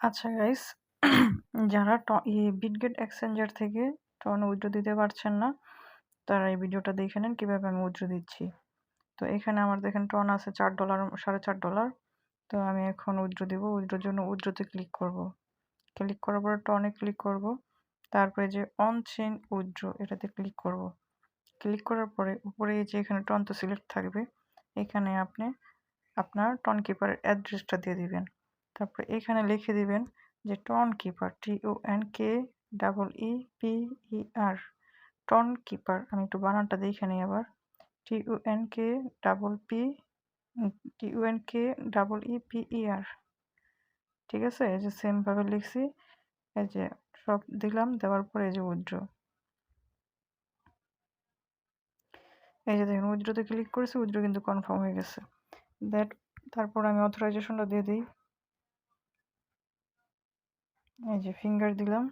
আচ্ছা গাইস, যারা Bitget exchanger থেকে টন উইথড্র দিতে পারছেন না, তারা এই ভিডিওটা দেখে নেন কীভাবে আমি উইথড্র দিচ্ছি। তো এখানে আমার দেখেন টন আছে $4, $4.5। তো আমি এখন উইথড্র দিব। উইথড্রোর জন্য উইথড্রোতে ক্লিক করব। ক্লিক করার পরে টনে ক্লিক করব। তারপরে যে অন চেইন উইথড্র এটাতে ক্লিক করব। ক্লিক করার পরে উপরে এই যে এখানে টন তো সিলেক্ট থাকবে, এখানে আপনি আপনার টন কিপারের অ্যাড্রেসটা দিয়ে দিবেন। তারপরে এখানে লিখে দিবেন যে Tonkeeper, TONKEEPER, Tonkeeper. আমি একটু বানানটা দেখে নিই আবার। TONKEEPER। ঠিক আছে, এই যে সেম ভাবে লিখছি, এই যে সব দিলাম, দেওয়ার পরে এই যে উইথড্র, এই যে দেখেন উইথড্রোতে ক্লিক করেছি, উইথড্র কিন্তু কনফার্ম হয়ে গেছে। তারপর আমি অথরাইজেশনটা দিয়ে দিই। এই যে ফিঙ্গার দিলাম।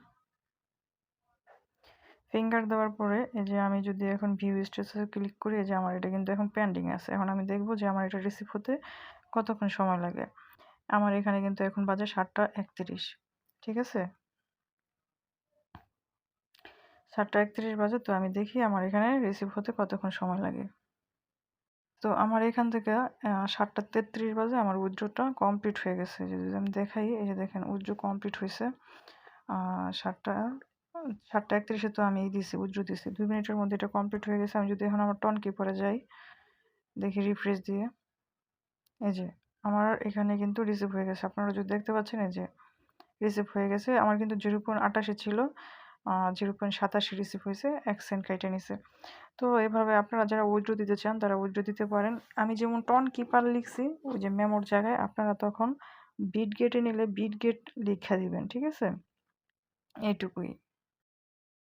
ফিঙ্গার দেওয়ার পরে এই যে আমি যদি এখন ভিউ স্ট্যাটাসে ক্লিক করি, এই যে আমার এটা কিন্তু এখন পেন্ডিং আছে। এখন আমি দেখব যে আমার এটা রিসিভ হতে কতক্ষণ সময় লাগে। আমার এখানে কিন্তু এখন বাজে 7টা 31। ঠিক আছে, 7টা 31 বাজে। তো আমি দেখি আমার এখানে রিসিভ হতে কতক্ষণ সময় লাগে। তো আমার এখান থেকে 7টা 33 বাজে আমার উইথড্রটা কমপ্লিট হয়ে গেছে। যদি আমি দেখাই, এই যে দেখেন উইথড্র কমপ্লিট হয়েছে। 7টা 31-এ তো আমি দিছি, উইথড্র দিছি। 2 মিনিটের মধ্যে এটা কমপ্লিট হয়ে গেছে। আমি যদি এখন আমার টন কিপারে যাই, দেখি রিফ্রেশ দিয়ে, এই যে আমার এখানে কিন্তু রিসিভ হয়ে গেছে। আপনারা যদি দেখতে পাচ্ছেন, এই যে রিসিভ হয়ে গেছে। আমার কিন্তু 0.88 ছিল, 0.87 রিসিভ হয়েছে, 1 সেন্ট কেটে নিছে। তো এভাবে আপনারা যারা উইথড্র দিতে চান তারা উইথড্র দিতে পারেন। আমি যেমন টন কিপার লিখছি ওই যে মেমোর জায়গায়, আপনারা তখন বিটগেটে নিলে বিটগেট লিখা দিবেন। ঠিক আছে, এইটুকুই।